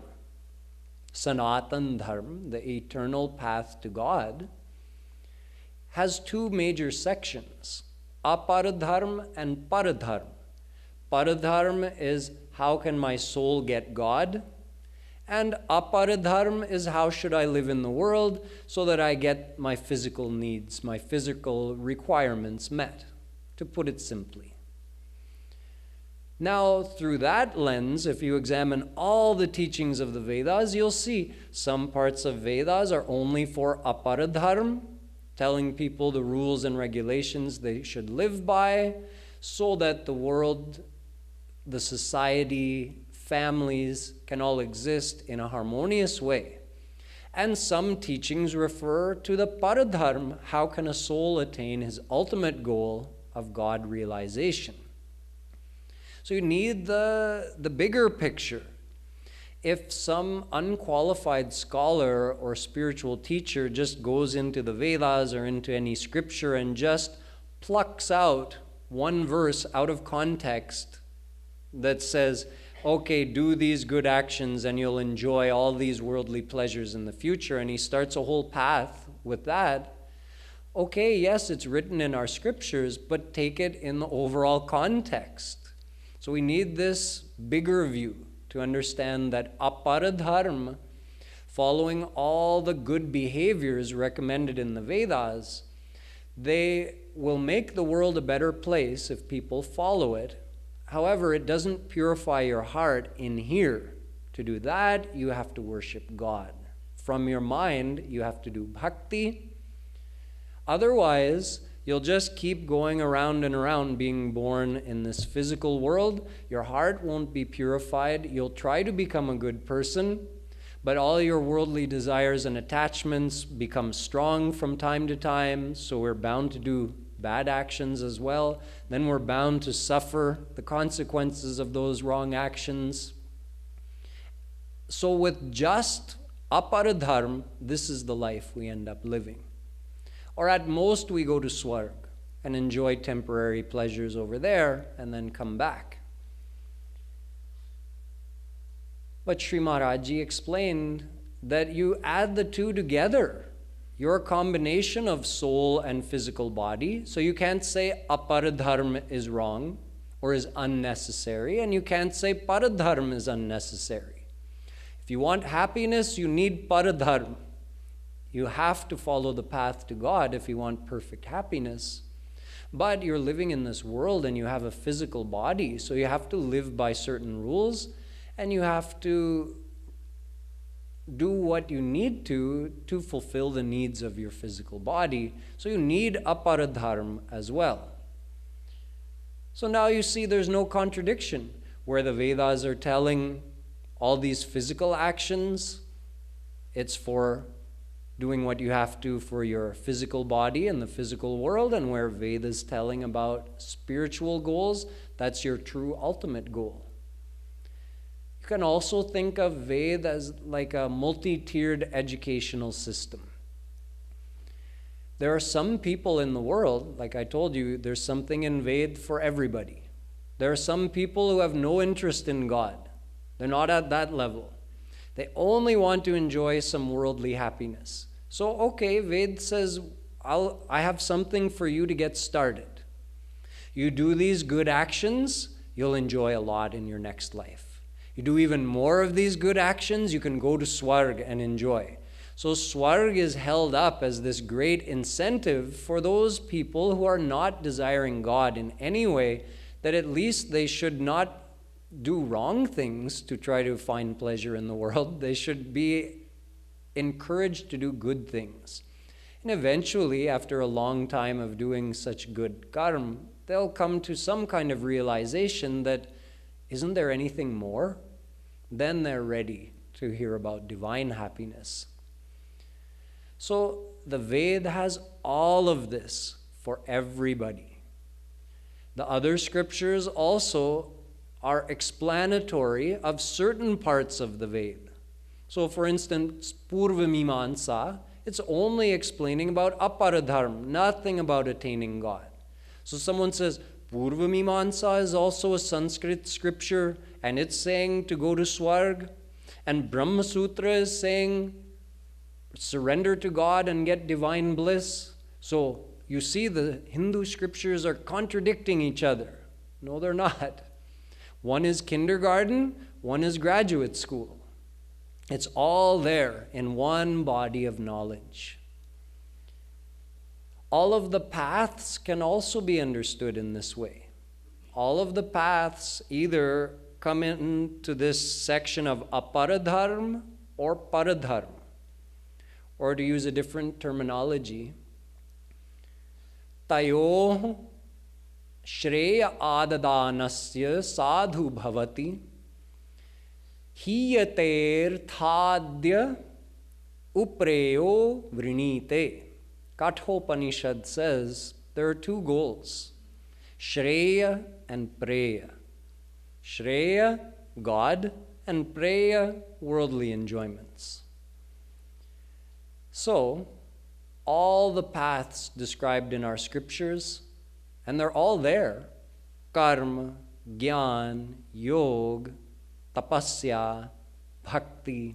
Sanatan dharma, the eternal path to God, has 2 major sections, aparadharma and paradharma. Paradharma is how can my soul get God? And aparadharma is how should I live in the world so that I get my physical needs, my physical requirements met, to put it simply. Now, through that lens, if you examine all the teachings of the Vedas, you'll see some parts of Vedas are only for aparadharma, telling people the rules and regulations they should live by so that the world, the society, families can all exist in a harmonious way. And some teachings refer to the paradharma, how can a soul attain his ultimate goal of God realization. So you need the bigger picture. If some unqualified scholar or spiritual teacher just goes into the Vedas or into any scripture and just plucks out one verse out of context that says, okay, do these good actions and you'll enjoy all these worldly pleasures in the future, and he starts a whole path with that, okay, yes, it's written in our scriptures, but take it in the overall context. So we need this bigger view to understand that aparadharma, following all the good behaviors recommended in the Vedas, they will make the world a better place if people follow it. However, it doesn't purify your heart in here To do that, you have to worship God. From your mind, you have to do bhakti. Otherwise, you'll just keep going around and around being born in this physical world. Your heart won't be purified. You'll try to become a good person, but all your worldly desires and attachments become strong from time to time, so we're bound to do bad actions as well. Then we're bound to suffer the consequences of those wrong actions. So with just aparadharma, this is the life we end up living. Or at most we go to Swarg and enjoy temporary pleasures over there and then come back. But Sri Maharajji explained that you add the two together. You're a combination of soul and physical body, so you can't say aparadharma is wrong or is unnecessary, and you can't say paradharma is unnecessary. If you want happiness, you need paradharma. You have to follow the path to God if you want perfect happiness. But you're living in this world and you have a physical body, so you have to live by certain rules and you have to do what you need to fulfill the needs of your physical body. So you need aparadharma as well. So now you see there's no contradiction where the Vedas are telling all these physical actions, it's for doing what you have to for your physical body and the physical world, and where Veda's telling about spiritual goals, that's your true ultimate goal. You can also think of Veda as like a multi-tiered educational system. There are some people in the world, like I told you, there's something in Veda for everybody. There are some people who have no interest in God. They're not at that level. They only want to enjoy some worldly happiness. So, okay, Ved says, I have something for you to get started. You do these good actions, you'll enjoy a lot in your next life. You do even more of these good actions, you can go to Swarg and enjoy. So Swarg is held up as this great incentive for those people who are not desiring God in any way, that at least they should not do wrong things to try to find pleasure in the world. They should be encouraged to do good things. And eventually, after a long time of doing such good karma, they'll come to some kind of realization that, isn't there anything more? Then they're ready to hear about divine happiness. So the Veda has all of this for everybody. The other scriptures also are explanatory of certain parts of the Veda. So for instance, Purva Mimansa, it's only explaining about aparadharma, nothing about attaining God. So someone says, Purva Mimansa is also a Sanskrit scripture, and it's saying to go to Swarg, and Brahma Sutra is saying surrender to God and get divine bliss. So you see the Hindu scriptures are contradicting each other. No, they're not. One is kindergarten, one is graduate school. It's all there in one body of knowledge. All of the paths can also be understood in this way. All of the paths either come into this section of aparadharma or paradharma. Or to use a different terminology, tayoh shreya adadanasya sadhu bhavati hiyater thadya upreyo vrinite. Kathopanishad says there are two goals, shreya and preya. Shreya, God, and preya, worldly enjoyments. So, all the paths described in our scriptures, and they're all there, karma, gyan, yoga, tapasya, bhakti,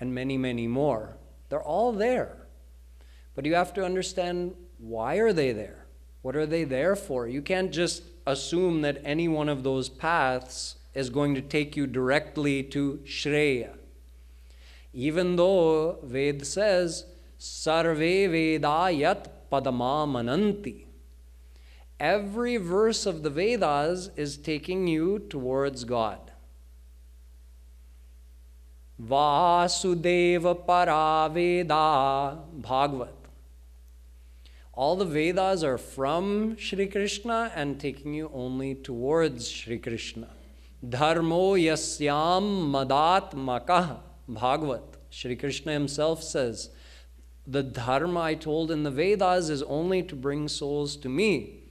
and many, many more. They're all there. But you have to understand, why are they there? What are they there for? You can't just assume that any one of those paths is going to take you directly to Shreya. Even though Ved says, Sarve Veda Yat Padama Mananti. Every verse of the Vedas is taking you towards God. Vasudeva Paraveda Bhagavat. All the Vedas are from Shri Krishna and taking you only towards Shri Krishna. Dharmo yasyam madatmaka Bhagavat. Shri Krishna himself says, the dharma I told in the Vedas is only to bring souls to me.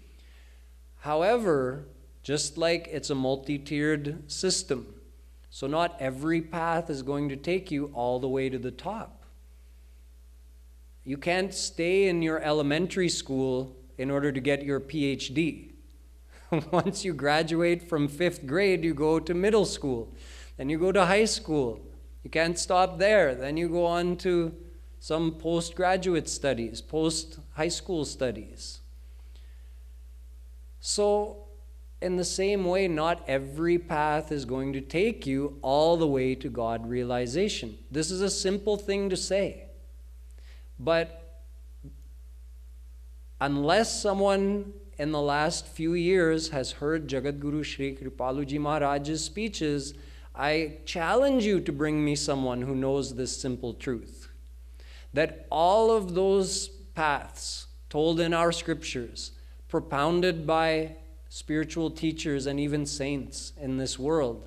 However, just like it's a multi-tiered system, so not every path is going to take you all the way to the top. You can't stay in your elementary school in order to get your PhD. Once you graduate from 5th grade, you go to middle school. Then you go to high school. You can't stop there. Then you go on to some postgraduate studies, post-high school studies. So, in the same way, not every path is going to take you all the way to God realization. This is a simple thing to say. But unless someone in the last few years has heard Jagadguru Shree Kripaluji Maharaj's speeches, I challenge you to bring me someone who knows this simple truth. That all of those paths told in our scriptures, propounded by spiritual teachers and even saints in this world,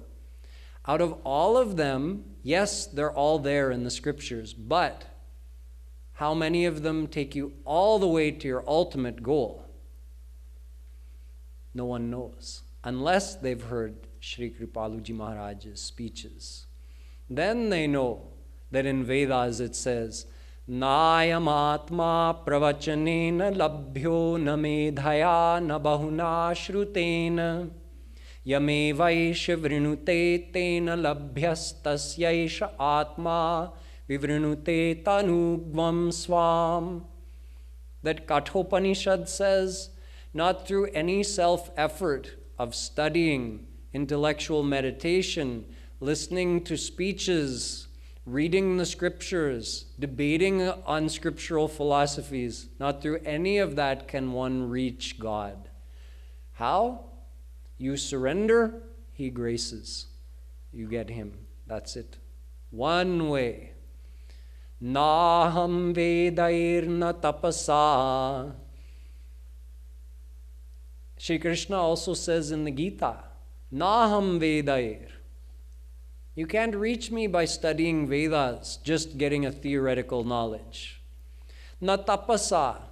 out of all of them, yes, they're all there in the scriptures, but how many of them take you all the way to your ultimate goal? No one knows, unless they've heard Sri Kripaluji Maharaj's speeches. Then they know that in Vedas it says, Nayam atma pravachanena labhyo na medhaya na bahuna shrutena yamevaish vrinute tena labhyastasyaish atma vivrinute tanugvam swam. That Kathopanishad says, not through any self-effort of studying, intellectual meditation, listening to speeches, reading the scriptures, debating on scriptural philosophies, not through any of that can one reach God. How? You surrender, He graces. You get Him. That's it. One way. Naham vedair na tapasa. Shri Krishna also says in the Gita, Naham vedair. You can't reach me by studying Vedas, just getting a theoretical knowledge. Na tapasa,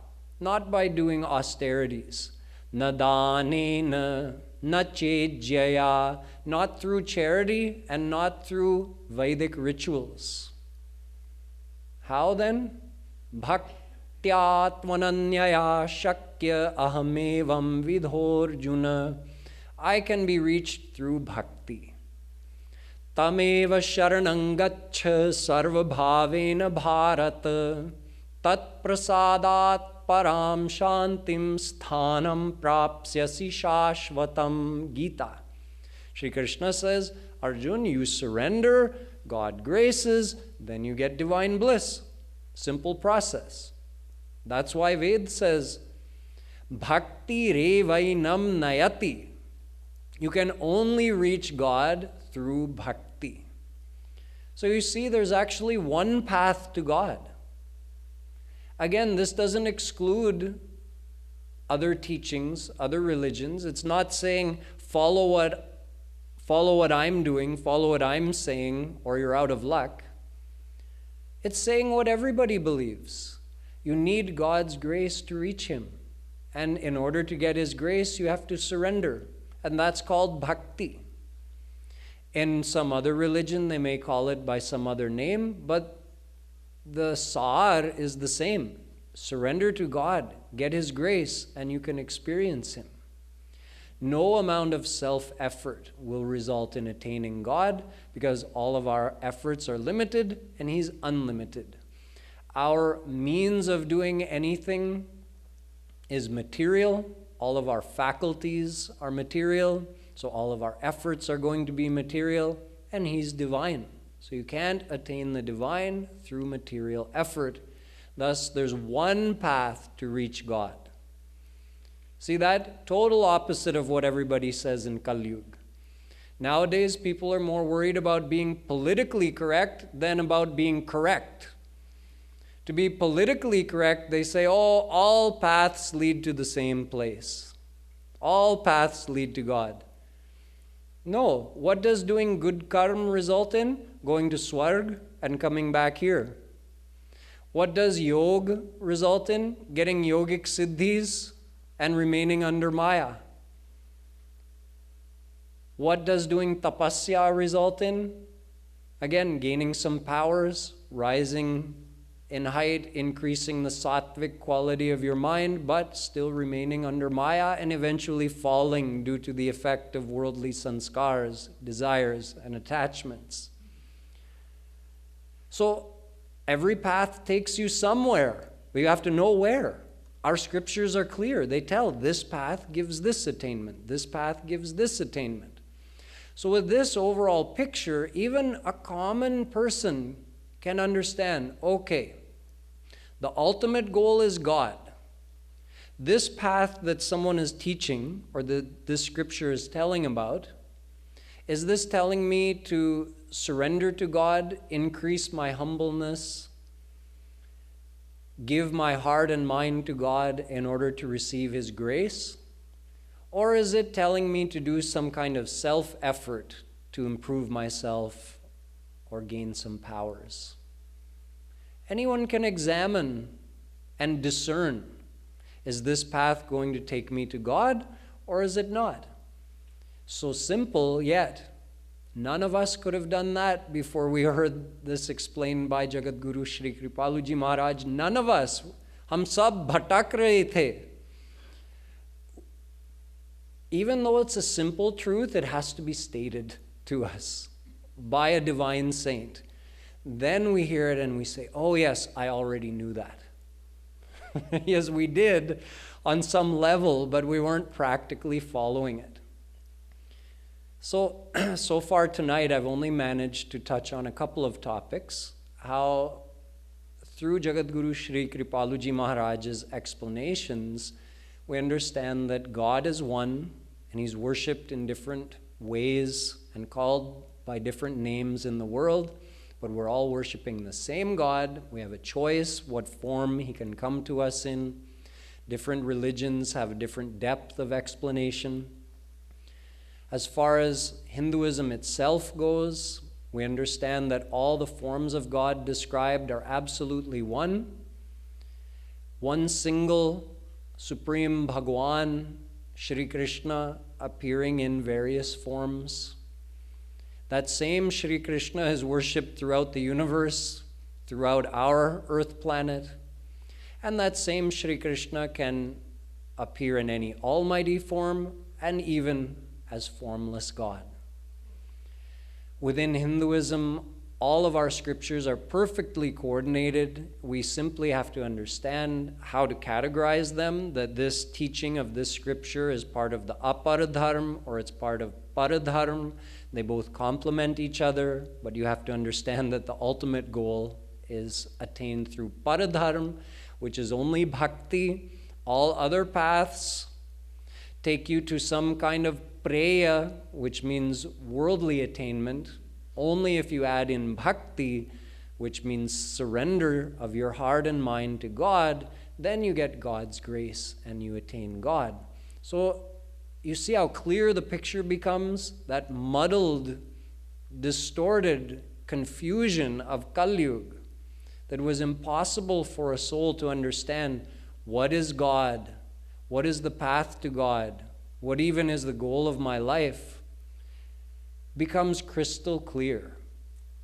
not by doing austerities. Na danena, na chejjaya, not through charity and not through Vedic rituals. How then? Bhaktyatmananyaya shakya ahamevam vidhorjuna. I can be reached through bhakti. Tameva sharanam gaccha sarvabhavena bharata tat prasadat param shantim sthanam prapsyasi shashvatam. Gita. Shri Krishna says, Arjun, you surrender, God graces, then you get divine bliss. Simple process. That's why Ved says, Bhakti revainam nayati. You can only reach God through bhakti. So you see, there's actually one path to God. Again, this doesn't exclude other teachings, other religions. It's not saying follow what I'm doing, follow what I'm saying, or you're out of luck. It's saying what everybody believes. You need God's grace to reach Him. And in order to get His grace, you have to surrender. And that's called bhakti. In some other religion, they may call it by some other name, but the sar is the same. Surrender to God, get His grace, and you can experience Him. No amount of self-effort will result in attaining God, because all of our efforts are limited and He's unlimited. Our means of doing anything is material. All of our faculties are material, so all of our efforts are going to be material, and He's divine. So you can't attain the divine through material effort. Thus, there's one path to reach God. See that? Total opposite of what everybody says in Kali Yuga. Nowadays, people are more worried about being politically correct than about being correct. To be politically correct, they say, oh, all paths lead to the same place. All paths lead to God. No, what does doing good karma result in? Going to Swarg and coming back here. What does yoga result in? Getting yogic siddhis and remaining under Maya. What does doing tapasya result in? Again, gaining some powers, rising in height, increasing the sattvic quality of your mind, but still remaining under Maya and eventually falling due to the effect of worldly sanskars, desires, and attachments. So every path takes you somewhere, but you have to know where. Our scriptures are clear. They tell this path gives this attainment, this path gives this attainment. So with this overall picture, even a common person can understand, okay, the ultimate goal is God. This path that someone is teaching, or this scripture is telling about, is this telling me to surrender to God, increase my humbleness, give my heart and mind to God in order to receive His grace? Or is it telling me to do some kind of self-effort to improve myself or gain some powers? Anyone can examine and discern, is this path going to take me to God or is it not? So simple, yet none of us could have done that before we heard this explained by Jagadguru Shree Kripaluji Maharaj. None of us. Hum sab bhatak rahe the. Even though it's a simple truth, it has to be stated to us by a divine saint. Then we hear it and we say, oh yes, I already knew that. Yes, we did on some level, but we weren't practically following it. So far tonight, I've only managed to touch on a couple of topics. How through Jagadguru Shree Kripaluji Maharaj's explanations, we understand that God is one and He's worshipped in different ways and called by different names in the world. But we're all worshiping the same God. We have a choice what form He can come to us in. Different religions have a different depth of explanation. As far as Hinduism itself goes, we understand that all the forms of God described are absolutely one. One single Supreme Bhagwan, Shri Krishna, appearing in various forms. That same Shri Krishna is worshipped throughout the universe, throughout our earth planet. And that same Shri Krishna can appear in any almighty form and even as formless God. Within Hinduism, all of our scriptures are perfectly coordinated. We simply have to understand how to categorize them, that this teaching of this scripture is part of the aparadharma or it's part of paradharma. They both complement each other, but you have to understand that the ultimate goal is attained through paradharma, which is only bhakti. All other paths take you to some kind of preya, which means worldly attainment. Only if you add in bhakti, which means surrender of your heart and mind to God, then you get God's grace and you attain God. So you see how clear the picture becomes? That muddled, distorted confusion of Kali Yuga that was impossible for a soul to understand what is God, what is the path to God, what even is the goal of my life, becomes crystal clear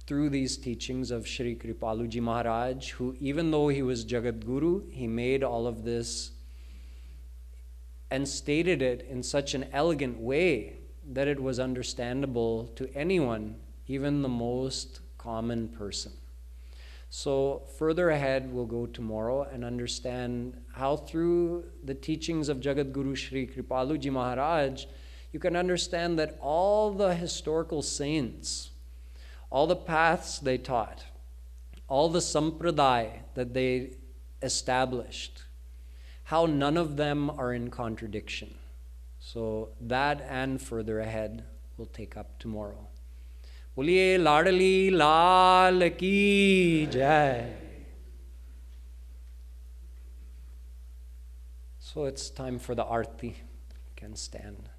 through these teachings of Shree Kripaluji Maharaj, who, even though he was Jagadguru, he made all of this and stated it in such an elegant way that it was understandable to anyone, even the most common person. So further ahead, we'll go tomorrow and understand how through the teachings of Jagadguru Shree Kripaluji Maharaj, you can understand that all the historical saints, all the paths they taught, all the sampradaya that they established, how none of them are in contradiction. So that and further ahead we'll take up tomorrow. Boliye Ladali Lal Ki Jai. So it's time for the Aarti. You can stand.